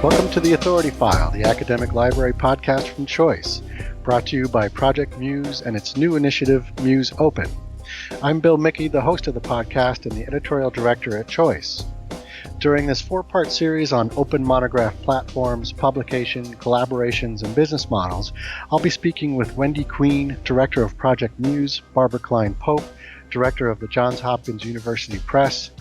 Welcome to The Authority File, the academic library podcast from Choice, brought to you by Project MUSE and its new initiative, MUSE Open. I'm Bill Mickey, the host of the podcast and the editorial director at Choice. During this four-part series on open monograph platforms, publication, collaborations, and business models, I'll be speaking with Wendy Queen, director of Project MUSE, Barbara Klein-Pope, director of the Johns Hopkins University Press,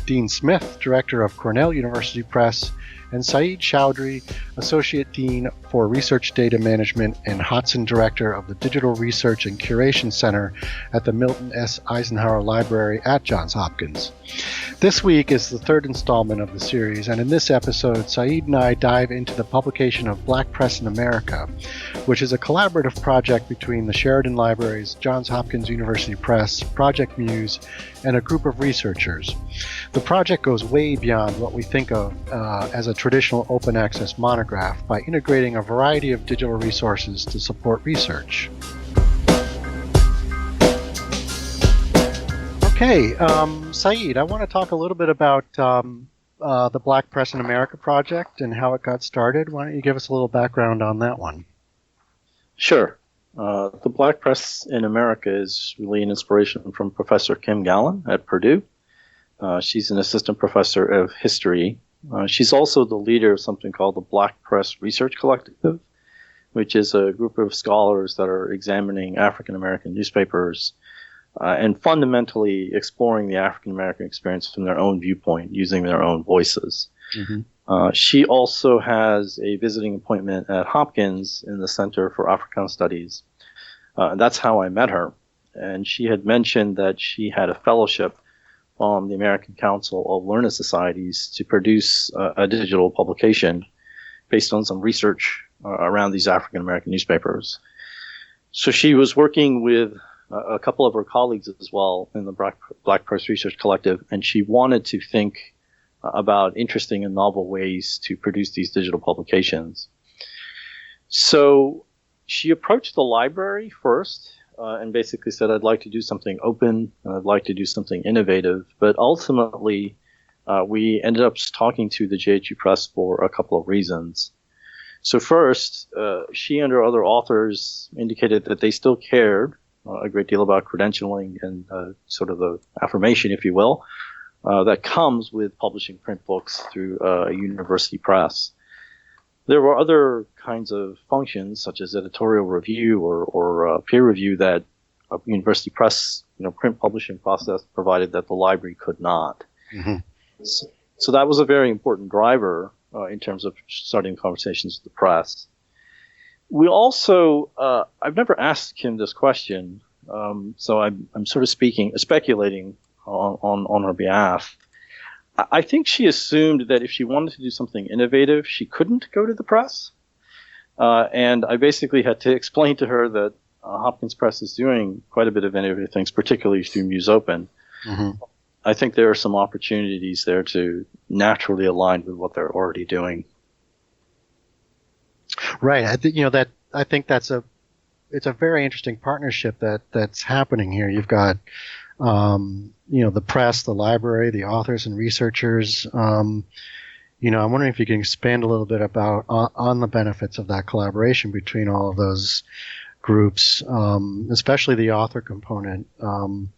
Dean Smith, director of Cornell University Press, and Sayeed Choudhury, Associate Dean for Research Data Management and Hodson Director of the Digital Research and Curation Center at the Milton S. Eisenhower Library at Johns Hopkins. This week is the third installment of the series, and in this episode, Sayeed and I dive into the publication of Black Press in America, which is a collaborative project between the Sheridan Libraries, Johns Hopkins University Press, Project MUSE, and a group of researchers. The project goes way beyond what we think of as a traditional open access monograph by integrating a variety of digital resources to support research. Okay, Sayeed, I want to talk a little bit about the Black Press in America project and how it got started. Why don't you give us a little background on that one? Sure. The Black Press in America is really an inspiration from Professor Kim Gallen at Purdue. She's an assistant professor of history. She's also the leader of something called the Black Press Research Collective, which is a group of scholars that are examining African American newspapers and fundamentally exploring the African American experience from their own viewpoint, using their own voices. Mm-hmm. She also has a visiting appointment at Hopkins in the Center for Africana Studies. That's how I met her. And she had mentioned that she had a fellowship from the American Council of Learned Societies to produce a digital publication based on some research around these African American newspapers. So she was working with a couple of her colleagues as well in the Black Press Research Collective, and she wanted to think about interesting and novel ways to produce these digital publications. So she approached the library first and basically said, I'd like to do something open, and I'd like to do something innovative. But ultimately, we ended up talking to the JHU Press for a couple of reasons. So first, she and her other authors indicated that they still cared a great deal about credentialing and sort of the affirmation, if you will, that comes with publishing print books through a university press. There were other kinds of functions, such as editorial review or peer review, that a university press, print publishing process provided that the library could not. Mm-hmm. So that was a very important driver in terms of starting conversations with the press. We also, I've never asked Kim this question, so I'm sort of speculating on her behalf. I think she assumed that if she wanted to do something innovative, she couldn't go to the press. And I basically had to explain to her that Hopkins Press is doing quite a bit of innovative things, particularly through MUSE Open. Mm-hmm. I think there are some opportunities there to naturally align with what they're already doing. Right. I think that's it's a very interesting partnership that's happening here. You've got the press, the library, the authors and researchers. I'm wondering if you can expand a little bit about on the benefits of that collaboration between all of those groups, especially the author component. I'm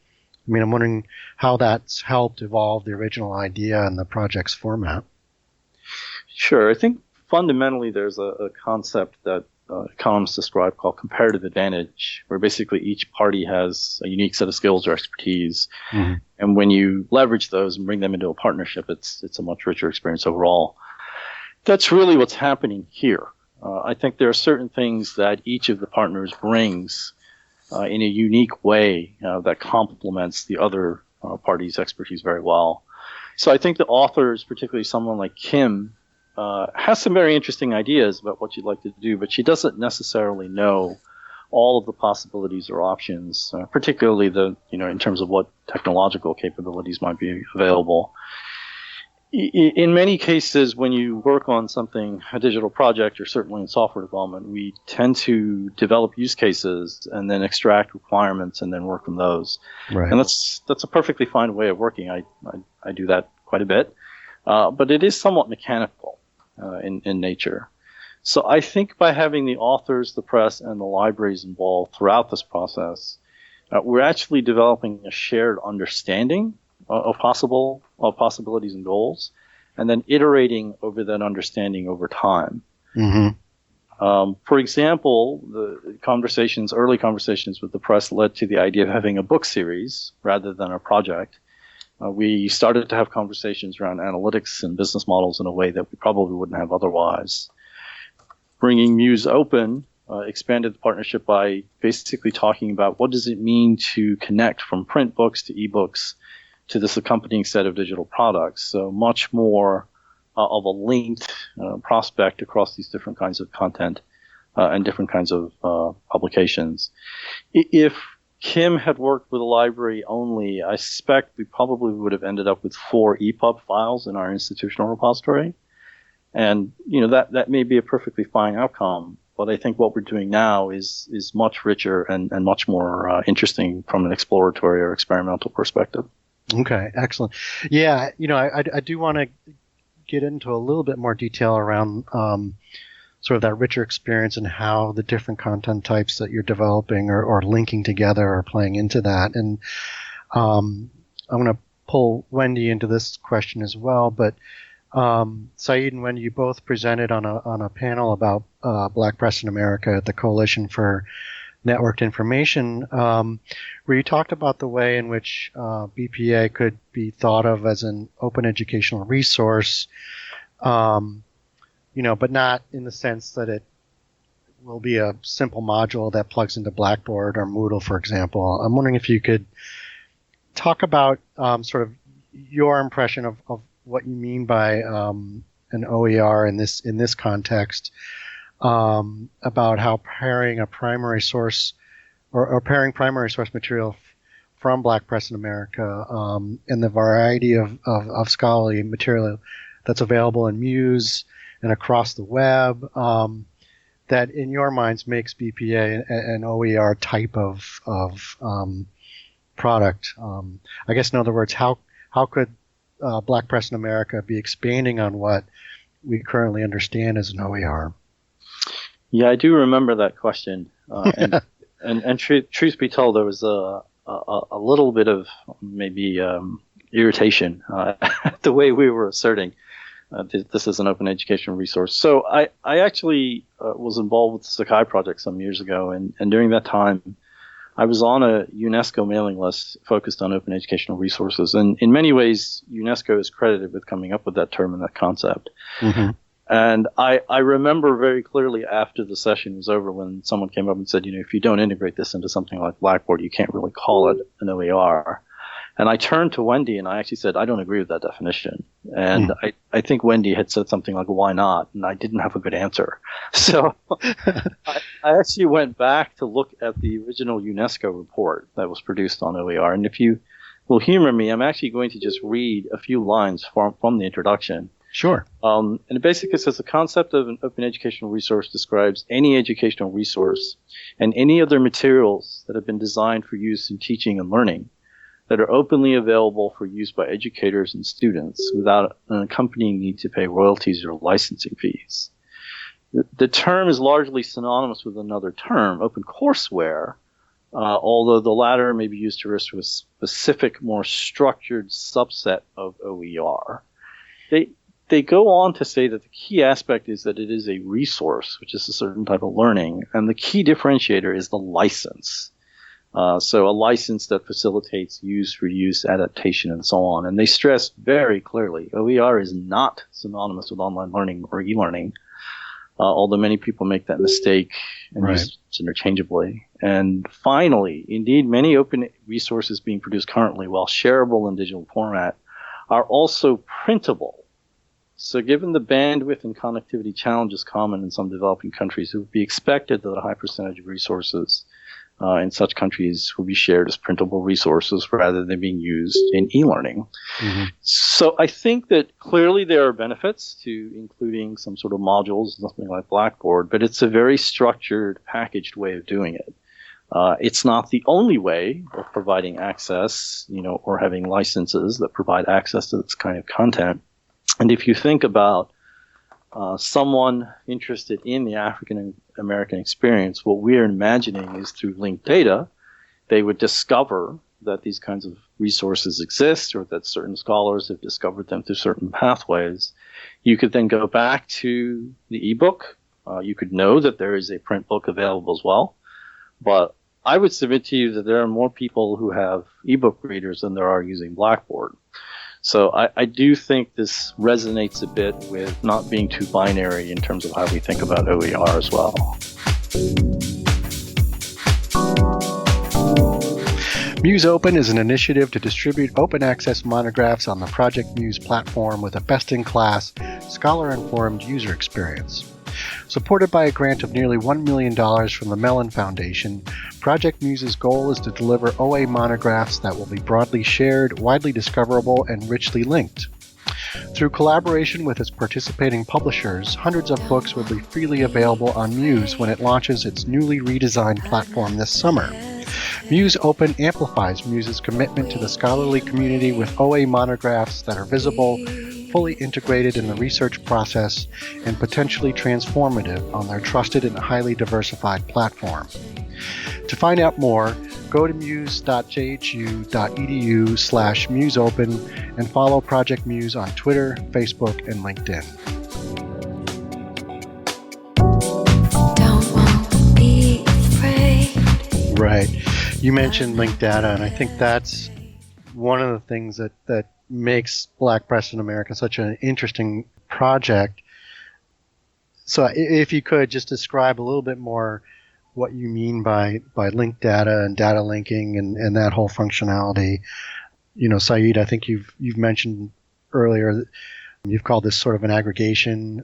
wondering how that's helped evolve the original idea and the project's format. Sure. I think fundamentally there's a concept that economists describe called comparative advantage, where basically each party has a unique set of skills or expertise. Mm-hmm. And when you leverage those and bring them into a partnership, it's a much richer experience overall. That's really what's happening here. I think there are certain things that each of the partners brings in a unique way that complements the other party's expertise very well. So I think the authors, particularly someone like Kim, has some very interesting ideas about what she'd like to do, but she doesn't necessarily know all of the possibilities or options, particularly in terms of what technological capabilities might be available. In many cases, when you work on a digital project, or certainly in software development, we tend to develop use cases and then extract requirements and then work from those. Right. And that's a perfectly fine way of working. I do that quite a bit, but it is somewhat mechanical. in nature. So I think by having the authors, the press, and the libraries involved throughout this process, we're actually developing a shared understanding of possibilities and goals, and then iterating over that understanding over time. Mm-hmm. For example, the early conversations with the press led to the idea of having a book series rather than a project. We started to have conversations around analytics and business models in a way that we probably wouldn't have otherwise. Bringing MUSE Open expanded the partnership by basically talking about what does it mean to connect from print books to ebooks to this accompanying set of digital products. So much more of a linked prospect across these different kinds of content and different kinds of publications. If Kim had worked with a library only, I suspect we probably would have ended up with 4 EPUB files in our institutional repository. And, that may be a perfectly fine outcome, but I think what we're doing now is much richer and much more interesting from an exploratory or experimental perspective. Okay, excellent. Yeah, I do want to get into a little bit more detail around sort of that richer experience and how the different content types that you're developing or linking together are playing into that. And I'm going to pull Wendy into this question as well, but Sayeed and Wendy, you both presented on a panel about Black Press in America at the Coalition for Networked Information, where you talked about the way in which BPA could be thought of as an open educational resource, but not in the sense that it will be a simple module that plugs into Blackboard or Moodle, for example. I'm wondering if you could talk about sort of your impression of what you mean by an OER in this context, about how pairing a primary source or pairing primary source material from Black Press in America and the variety of scholarly material that's available in MUSE and across the web, that in your minds makes BPA an OER type of product. I guess in other words, how could Black Press in America be expanding on what we currently understand as an OER? Yeah, I do remember that question. And truth be told, there was a little bit of maybe irritation at the way we were asserting this is an open educational resource. So I actually was involved with the Sakai project some years ago, and during that time, I was on a UNESCO mailing list focused on open educational resources. And in many ways, UNESCO is credited with coming up with that term and that concept. Mm-hmm. And I remember very clearly after the session was over when someone came up and said, if you don't integrate this into something like Blackboard, you can't really call it an OER. And I turned to Wendy and I actually said, I don't agree with that definition. And I think Wendy had said something like, why not? And I didn't have a good answer. So I actually went back to look at the original UNESCO report that was produced on OER. And if you will humor me, I'm actually going to just read a few lines from the introduction. Sure. And it basically says the concept of an open educational resource describes any educational resource and any other materials that have been designed for use in teaching and learning that are openly available for use by educators and students without an accompanying need to pay royalties or licensing fees. The term is largely synonymous with another term, open courseware, although the latter may be used to refer to a specific, more structured subset of OER. They go on to say that the key aspect is that it is a resource, which is a certain type of learning, and the key differentiator is the license. So a license that facilitates use, reuse, adaptation, and so on. And they stress very clearly, OER is not synonymous with online learning or e-learning, although many people make that mistake and use it interchangeably. And finally, indeed, many open resources being produced currently, while shareable in digital format, are also printable. So given the bandwidth and connectivity challenges common in some developing countries, it would be expected that a high percentage of resources in such countries will be shared as printable resources rather than being used in e-learning. Mm-hmm. So I think that clearly there are benefits to including some sort of modules, something like Blackboard, but it's a very structured, packaged way of doing it. It's not the only way of providing access, or having licenses that provide access to this kind of content. And if you think about someone interested in the African American experience, what we're imagining is through linked data, they would discover that these kinds of resources exist or that certain scholars have discovered them through certain pathways. You could then go back to the ebook. You could know that there is a print book available as well. But I would submit to you that there are more people who have ebook readers than there are using Blackboard. So I do think this resonates a bit with not being too binary in terms of how we think about OER as well. MUSE Open is an initiative to distribute open access monographs on the Project MUSE platform with a best-in-class, scholar-informed user experience. Supported by a grant of nearly $1 million from the Mellon Foundation, Project MUSE's goal is to deliver OA monographs that will be broadly shared, widely discoverable, and richly linked. Through collaboration with its participating publishers, hundreds of books will be freely available on MUSE when it launches its newly redesigned platform this summer. MUSE Open amplifies MUSE's commitment to the scholarly community with OA monographs that are visible, fully integrated in the research process, and potentially transformative on their trusted and highly diversified platform. To find out more, go to muse.jhu.edu/MuseOpen and follow Project MUSE on Twitter, Facebook, and LinkedIn. Don't want to be afraid. Right. You mentioned linked data, and I think that's one of the things that makes Black Press in America such an interesting project. So if you could just describe a little bit more what you mean by linked data and data linking and that whole functionality. You know, Sayeed, I think you've mentioned earlier that you've called this sort of an aggregation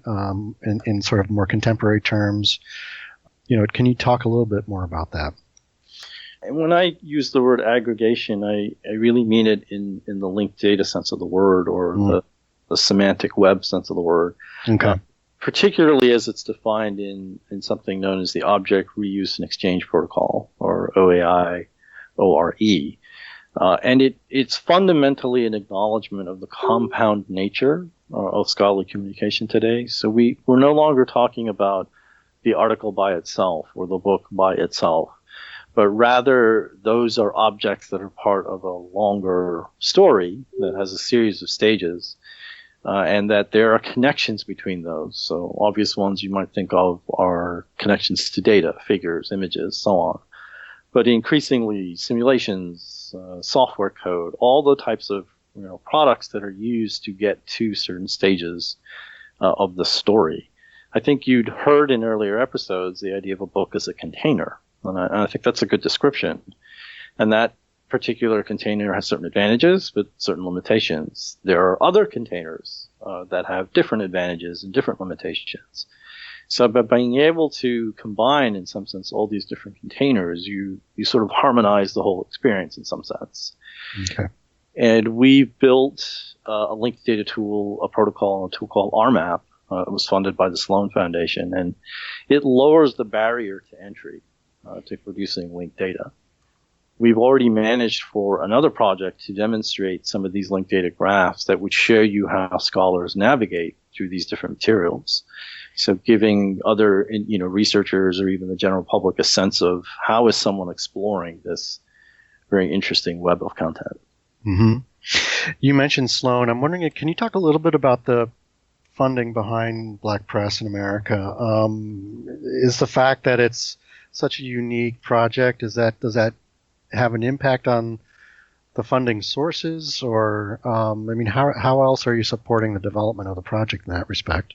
in sort of more contemporary terms. You know, can you talk a little bit more about that? When I use the word aggregation, I really mean it in the linked data sense of the word, or the semantic web sense of the word. Okay. Particularly as it's defined in something known as the Object Reuse and Exchange Protocol, or OAI, ORE. And it's fundamentally an acknowledgement of the compound nature of scholarly communication today. So we're no longer talking about the article by itself or the book by itself, but rather those are objects that are part of a longer story that has a series of stages, and that there are connections between those. So obvious ones you might think of are connections to data, figures, images, so on. But increasingly simulations, software code, all the types of products that are used to get to certain stages of the story. I think you'd heard in earlier episodes the idea of a book as a container. And I think that's a good description. And that particular container has certain advantages, but certain limitations. There are other containers that have different advantages and different limitations. So by being able to combine, in some sense, all these different containers, you sort of harmonize the whole experience in some sense. Okay. And we built a linked data tool, a protocol, a tool called RMAP. It was funded by the Sloan Foundation, and it lowers the barrier to entry to producing linked data. We've already managed for another project to demonstrate some of these linked data graphs that would show you how scholars navigate through these different materials. So giving other researchers or even the general public a sense of how is someone exploring this very interesting web of content. Mm-hmm. You mentioned Sloan. I'm wondering, can you talk a little bit about the funding behind Black Press in America? Is the fact that it's such a unique project, does that have an impact on the funding sources, or how else are you supporting the development of the project in that respect?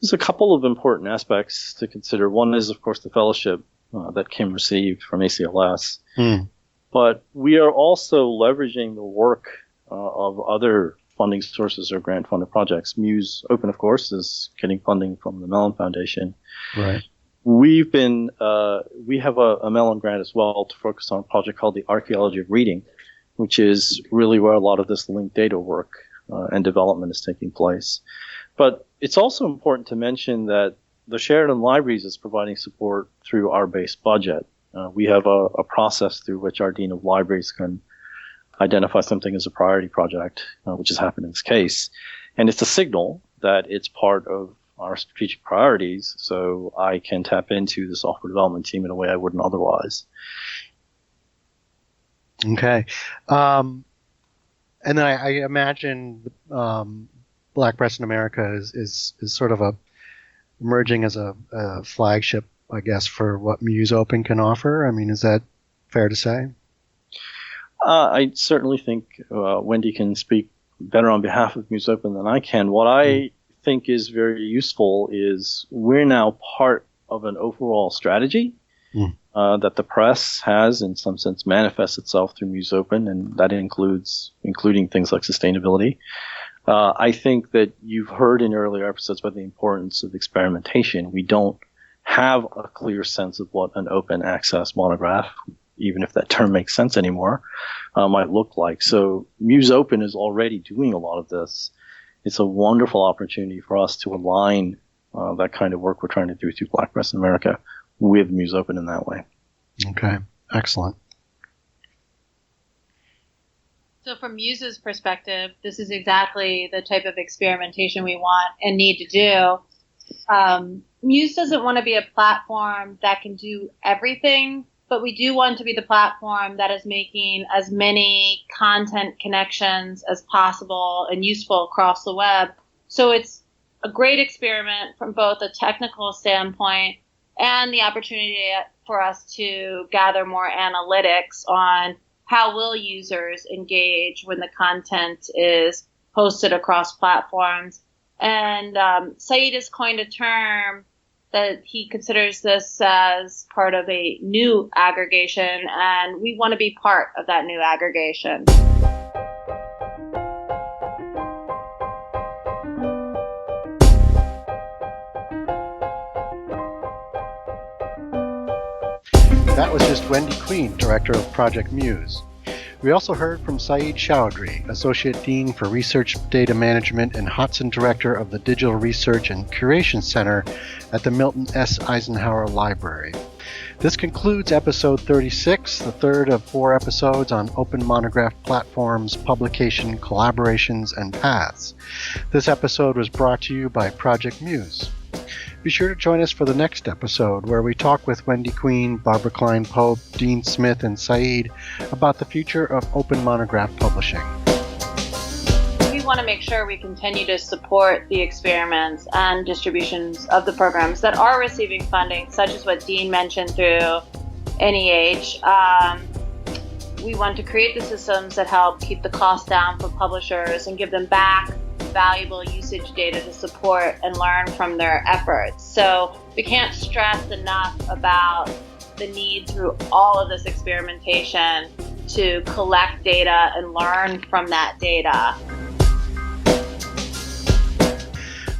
There's a couple of important aspects to consider. One is, of course, the fellowship that Kim received from ACLS. But we are also leveraging the work of other funding sources or grant-funded projects. MUSE Open, of course, is getting funding from the Mellon Foundation. Right. We have a Mellon grant as well to focus on a project called the Archaeology of Reading, which is really where a lot of this linked data work and development is taking place. But it's also important to mention that the Sheridan Libraries is providing support through our base budget. We have a process through which our Dean of Libraries can identify something as a priority project, which has happened in this case. And it's a signal that it's part of our strategic priorities, so I can tap into the software development team in a way I wouldn't otherwise. Okay. And then I imagine Black Press in America is sort of emerging as a flagship, I guess, for what MUSE Open can offer. I mean, is that fair to say? I certainly think Wendy can speak better on behalf of MUSE Open than I can. What I think is very useful is we're now part of an overall strategy that the press has, in some sense, manifests itself through MUSE Open, and that including things like sustainability. I think that you've heard in earlier episodes about the importance of experimentation. We don't have a clear sense of what an open access monograph, even if that term makes sense anymore, might look like. So MUSE Open is already doing a lot of this. It's a wonderful opportunity for us to align that kind of work we're trying to do through Black Press in America with MUSE Open in that way. Okay, excellent. So from MUSE's perspective, this is exactly the type of experimentation we want and need to do. MUSE doesn't want to be a platform that can do everything, but we do want to be the platform that is making as many content connections as possible and useful across the web. So it's a great experiment from both a technical standpoint and the opportunity for us to gather more analytics on how will users engage when the content is posted across platforms. And Sayeed has coined a term that he considers this as part of a new aggregation, and we want to be part of that new aggregation. That was just Wendy Queen, Director of Project MUSE. We also heard from Sayeed Choudhury, Associate Dean for Research Data Management and Hudson Director of the Digital Research and Curation Center at the Milton S. Eisenhower Library. This concludes episode 36, the third of 4 episodes on open monograph platforms, publication, collaborations, and paths. This episode was brought to you by Project MUSE. Be sure to join us for the next episode, where we talk with Wendy Queen, Barbara Klein-Pope, Dean Smith, and Sayeed about the future of open monograph publishing. We want to make sure we continue to support the experiments and distributions of the programs that are receiving funding, such as what Dean mentioned through NEH. We want to create the systems that help keep the cost down for publishers and give them back valuable usage data to support and learn from their efforts. So we can't stress enough about the need through all of this experimentation to collect data and learn from that data.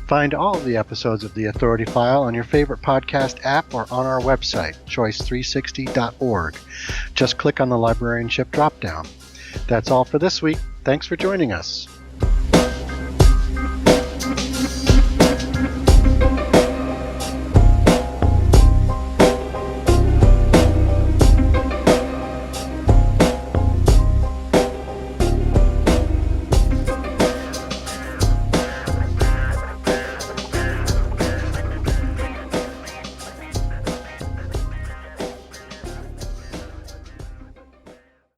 Find all of the episodes of The Authority File on your favorite podcast app or on our website, choice360.org. Just click on the librarianship dropdown. That's all for this week. Thanks for joining us.